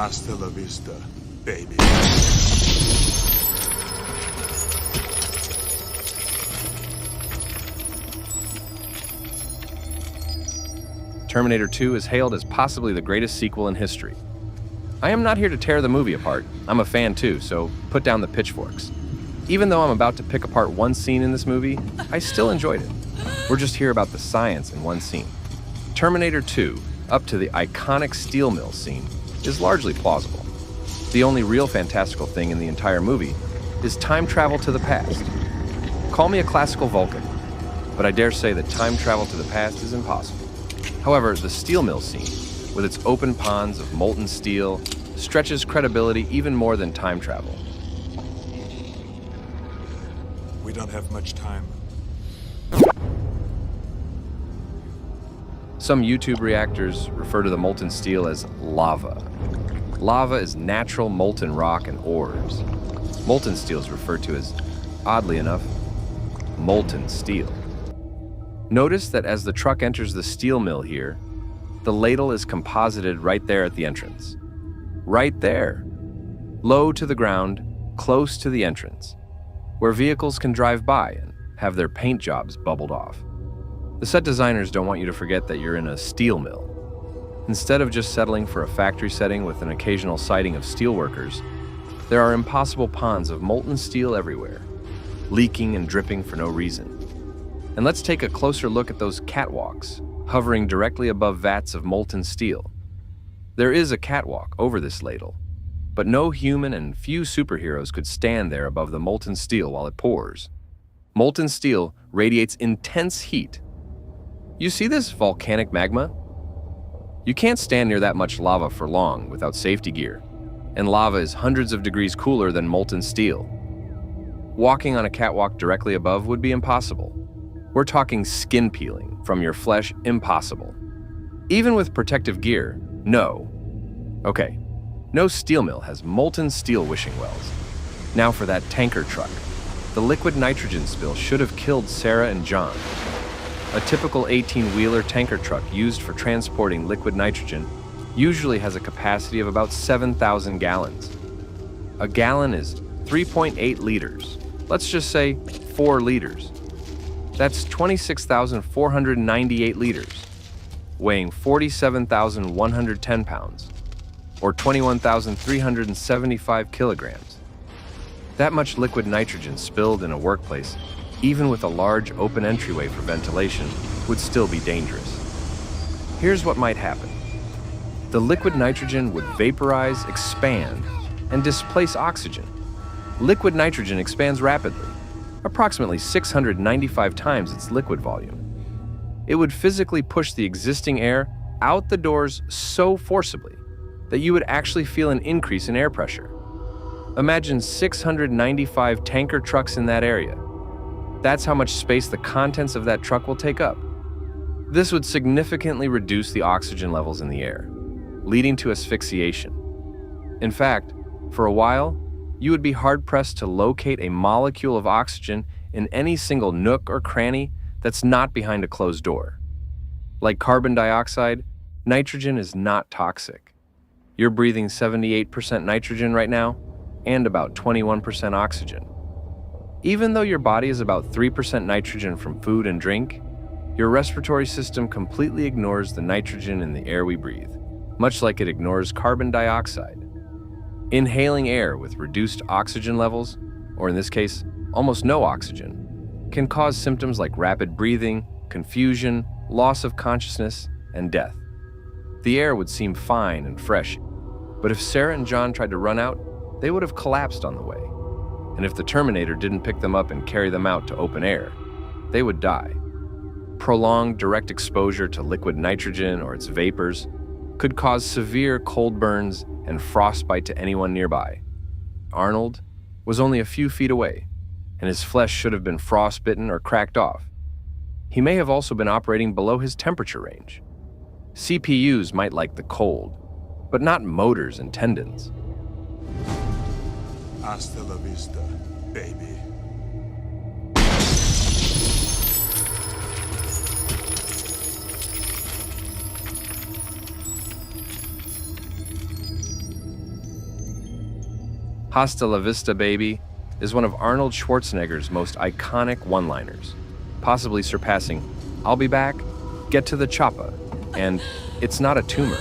Hasta La Vista, baby. Terminator 2 is hailed as possibly the greatest sequel in history. I am not here to tear the movie apart. I'm a fan too, so put down the pitchforks. Even though I'm about to pick apart one scene in this movie, I still enjoyed it. We're just here about the science in one scene. Terminator 2, up to the iconic steel mill scene, is largely plausible. The only real fantastical thing in the entire movie is time travel to the past. Call me a classical Vulcan, but I dare say that time travel to the past is impossible. However, the steel mill scene, with its open ponds of molten steel, stretches credibility even more than time travel. We don't have much time. Some YouTube reactors refer to the molten steel as lava. Lava is natural molten rock and ores. Molten steel is referred to as, oddly enough, molten steel. Notice that as the truck enters the steel mill here, the ladle is composited right there at the entrance. Right there. Low to the ground, close to the entrance, where vehicles can drive by and have their paint jobs bubbled off. The set designers don't want you to forget that you're in a steel mill. Instead of just settling for a factory setting with an occasional sighting of steelworkers, there are impossible ponds of molten steel everywhere, leaking and dripping for no reason. And let's take a closer look at those catwalks, hovering directly above vats of molten steel. There is a catwalk over this ladle, but no human and few superheroes could stand there above the molten steel while it pours. Molten steel radiates intense heat. You see this volcanic magma? You can't stand near that much lava for long without safety gear, and lava is hundreds of degrees cooler than molten steel. Walking on a catwalk directly above would be impossible. We're talking skin peeling from your flesh, impossible. Even with protective gear, no. Okay, no steel mill has molten steel wishing wells. Now for that tanker truck. The liquid nitrogen spill should have killed Sarah and John. A typical 18-wheeler tanker truck used for transporting liquid nitrogen usually has a capacity of about 7,000 gallons. A gallon is 3.8 liters. Let's just say 4 liters. That's 26,498 liters, weighing 47,110 pounds, or 21,375 kilograms. That much liquid nitrogen spilled in a workplace, even with a large open entryway for ventilation, would still be dangerous. Here's what might happen. The liquid nitrogen would vaporize, expand, and displace oxygen. Liquid nitrogen expands rapidly, approximately 695 times its liquid volume. It would physically push the existing air out the doors so forcibly that you would actually feel an increase in air pressure. Imagine 695 tanker trucks in that area. That's how much space the contents of that truck will take up. This would significantly reduce the oxygen levels in the air, leading to asphyxiation. In fact, for a while, you would be hard-pressed to locate a molecule of oxygen in any single nook or cranny that's not behind a closed door. Like carbon dioxide, nitrogen is not toxic. You're breathing 78% nitrogen right now, and about 21% oxygen. Even though your body is about 3% nitrogen from food and drink, your respiratory system completely ignores the nitrogen in the air we breathe, much like it ignores carbon dioxide. Inhaling air with reduced oxygen levels, or in this case, almost no oxygen, can cause symptoms like rapid breathing, confusion, loss of consciousness, and death. The air would seem fine and fresh, but if Sarah and John tried to run out, they would have collapsed on the way. And if the Terminator didn't pick them up and carry them out to open air, they would die. Prolonged direct exposure to liquid nitrogen or its vapors could cause severe cold burns and frostbite to anyone nearby. Arnold was only a few feet away, and his flesh should have been frostbitten or cracked off. He may have also been operating below his temperature range. CPUs might like the cold, but not motors and tendons. Hasta La Vista, baby. Hasta La Vista, baby is one of Arnold Schwarzenegger's most iconic one-liners, possibly surpassing "I'll be back, get to the choppa," and "It's not a tumor."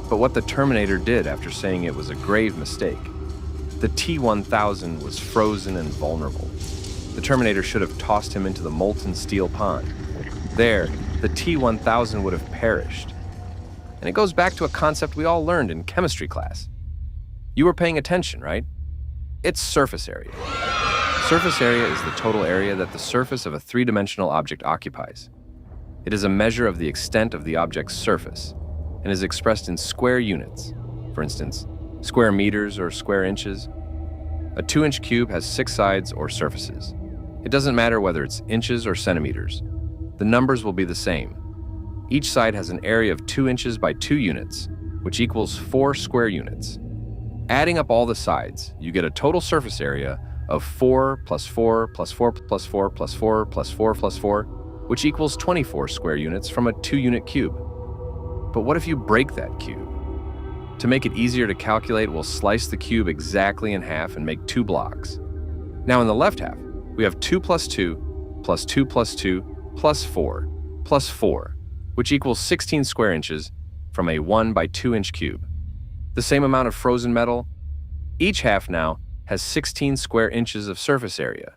But what the Terminator did after saying it was a grave mistake, the T-1000 was frozen and vulnerable. The Terminator should have tossed him into the molten steel pond. There, the T-1000 would have perished. And it goes back to a concept we all learned in chemistry class. You were paying attention, right? It's surface area. Surface area is the total area that the surface of a three-dimensional object occupies. It is a measure of the extent of the object's surface and is expressed in square units, for instance, square meters or square inches. A 2-inch cube has 6 sides or surfaces. It doesn't matter whether it's inches or centimeters. The numbers will be the same. Each side has an area of 2 inches by 2 units, which equals 4 square units. Adding up all the sides, you get a total surface area of 4 plus 4 plus 4 plus 4 plus 4 plus 4 plus 4, which equals 24 square units from a 2-unit cube. But what if you break that cube? To make it easier to calculate, we'll slice the cube exactly in half and make 2 blocks. Now in the left half, we have 2 plus 2 plus 2 plus 2 plus 4 plus 4, which equals 16 square inches from a 1 by 2 inch cube. The same amount of frozen metal. Each half now has 16 square inches of surface area,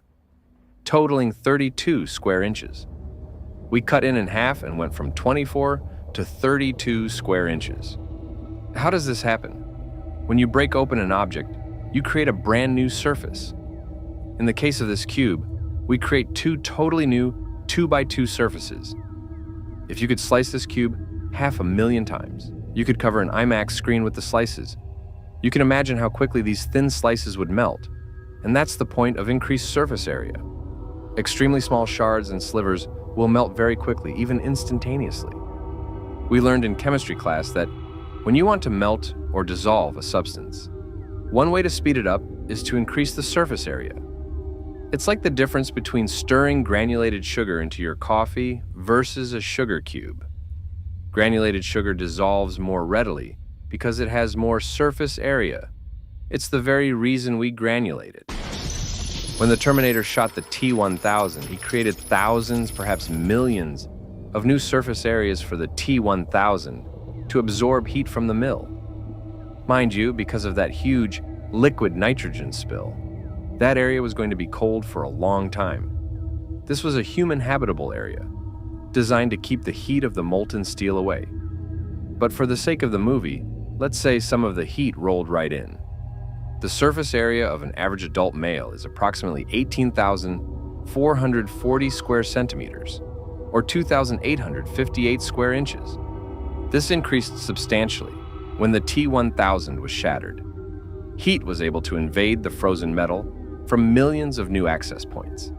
totaling 32 square inches. We cut in half and went from 24 to 32 square inches. How does this happen? When you break open an object, you create a brand new surface. In the case of this cube, we create 2 totally new 2 by 2 surfaces. If you could slice this cube 500,000 times, you could cover an IMAX screen with the slices. You can imagine how quickly these thin slices would melt, and that's the point of increased surface area. Extremely small shards and slivers will melt very quickly, even instantaneously. We learned in chemistry class that when you want to melt or dissolve a substance, one way to speed it up is to increase the surface area. It's like the difference between stirring granulated sugar into your coffee versus a sugar cube. Granulated sugar dissolves more readily because it has more surface area. It's the very reason we granulate it. When the Terminator shot the T-1000, he created thousands, perhaps millions, of new surface areas for the T-1000 to absorb heat from the mill. Mind you, because of that huge liquid nitrogen spill, that area was going to be cold for a long time. This was a human habitable area, designed to keep the heat of the molten steel away. But for the sake of the movie, let's say some of the heat rolled right in. The surface area of an average adult male is approximately 18,440 square centimeters, or 2,858 square inches. This increased substantially when the T-1000 was shattered. Heat was able to invade the frozen metal from millions of new access points.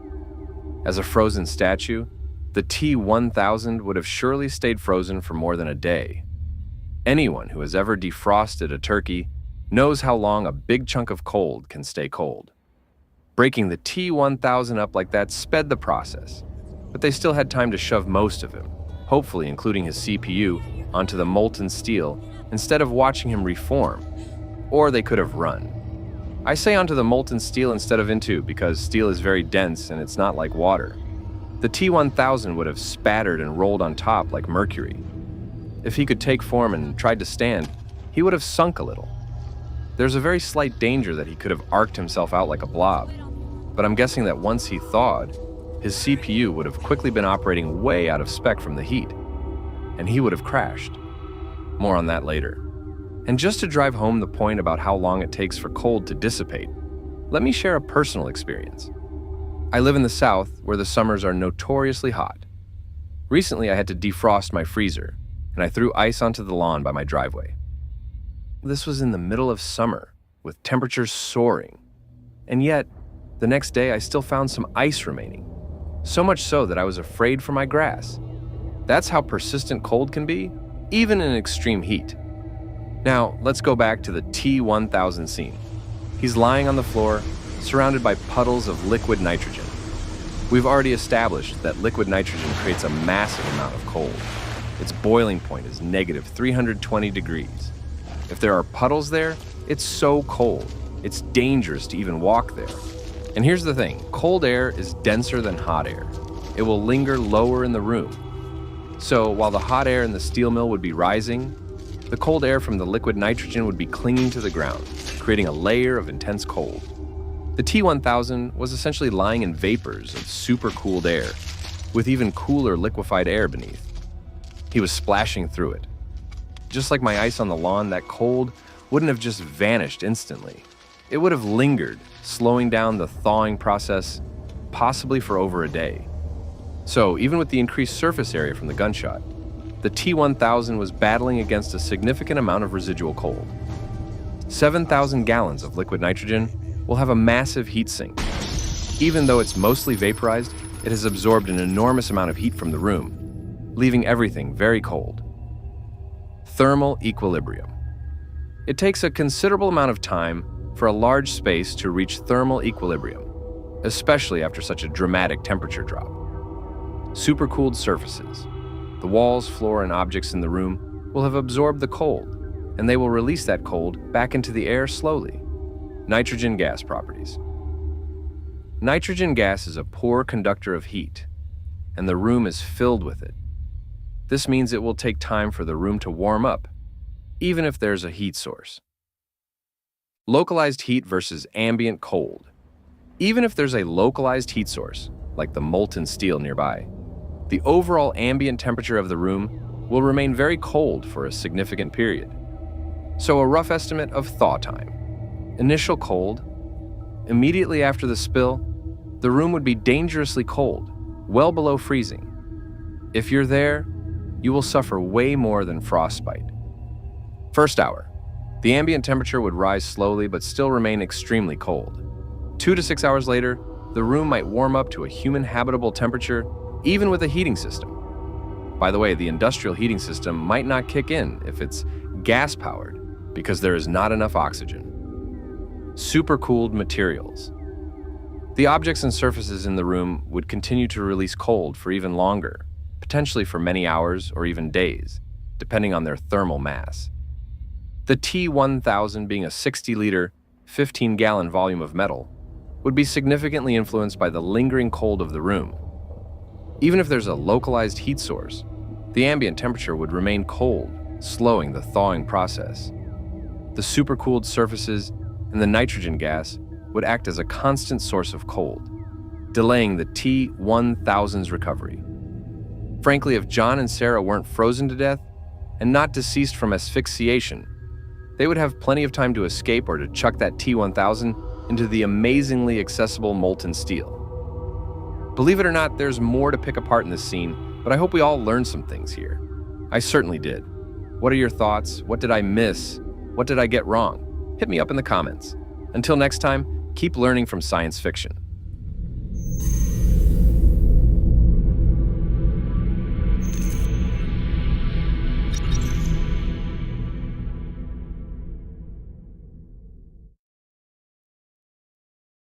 As a frozen statue, the T-1000 would have surely stayed frozen for more than a day. Anyone who has ever defrosted a turkey knows how long a big chunk of cold can stay cold. Breaking the T-1000 up like that sped the process, but they still had time to shove most of him, hopefully including his CPU, onto the molten steel instead of watching him reform. Or they could have run. I say onto the molten steel instead of into because steel is very dense and it's not like water. The T-1000 would have spattered and rolled on top like mercury. If he could take form and tried to stand, he would have sunk a little. There's a very slight danger that he could have arced himself out like a blob, but I'm guessing that once he thawed, his CPU would have quickly been operating way out of spec from the heat, and he would have crashed. More on that later. And just to drive home the point about how long it takes for cold to dissipate, let me share a personal experience. I live in the South, where the summers are notoriously hot. Recently, I had to defrost my freezer, and I threw ice onto the lawn by my driveway. This was in the middle of summer, with temperatures soaring. And yet, the next day I still found some ice remaining. So much so that I was afraid for my grass. That's how persistent cold can be, even in extreme heat. Now, let's go back to the T-1000 scene. He's lying on the floor, surrounded by puddles of liquid nitrogen. We've already established that liquid nitrogen creates a massive amount of cold. Its boiling point is negative 320 degrees. If there are puddles there, it's so cold, It's dangerous to even walk there. And here's the thing, cold air is denser than hot air. It will linger lower in the room. So while the hot air in the steel mill would be rising, the cold air from the liquid nitrogen would be clinging to the ground, creating a layer of intense cold. The T-1000 was essentially lying in vapors of super-cooled air, with even cooler liquefied air beneath. He was splashing through it. Just like my ice on the lawn, that cold wouldn't have just vanished instantly. It would have lingered, slowing down the thawing process, possibly for over a day. So, even with the increased surface area from the gunshot, the T-1000 was battling against a significant amount of residual cold. 7,000 gallons of liquid nitrogen will have a massive heat sink. Even though it's mostly vaporized, it has absorbed an enormous amount of heat from the room, leaving everything very cold. Thermal equilibrium. It takes a considerable amount of time for a large space to reach thermal equilibrium, especially after such a dramatic temperature drop. Supercooled surfaces. The walls, floor, and objects in the room will have absorbed the cold, and they will release that cold back into the air slowly. Nitrogen gas properties. Nitrogen gas is a poor conductor of heat, and the room is filled with it. This means it will take time for the room to warm up, even if there's a heat source. Localized heat versus ambient cold. Even if there's a localized heat source, like the molten steel nearby, the overall ambient temperature of the room will remain very cold for a significant period. So a rough estimate of thaw time. Initial cold. Immediately after the spill, the room would be dangerously cold, well below freezing. If you're there, you will suffer way more than frostbite. First hour. The ambient temperature would rise slowly but still remain extremely cold. 2 to 6 hours later, the room might warm up to a human habitable temperature, even with a heating system. By the way, the industrial heating system might not kick in if it's gas-powered because there is not enough oxygen. Supercooled materials. The objects and surfaces in the room would continue to release cold for even longer, potentially for many hours or even days, depending on their thermal mass. The T-1000, being a 60-liter, 15-gallon volume of metal, would be significantly influenced by the lingering cold of the room. Even if there's a localized heat source, the ambient temperature would remain cold, slowing the thawing process. The supercooled surfaces and the nitrogen gas would act as a constant source of cold, delaying the T-1000's recovery. Frankly, if John and Sarah weren't frozen to death and not deceased from asphyxiation, they would have plenty of time to escape or to chuck that T-1000 into the amazingly accessible molten steel. Believe it or not, there's more to pick apart in this scene, but I hope we all learned some things here. I certainly did. What are your thoughts? What did I miss? What did I get wrong? Hit me up in the comments. Until next time, keep learning from science fiction.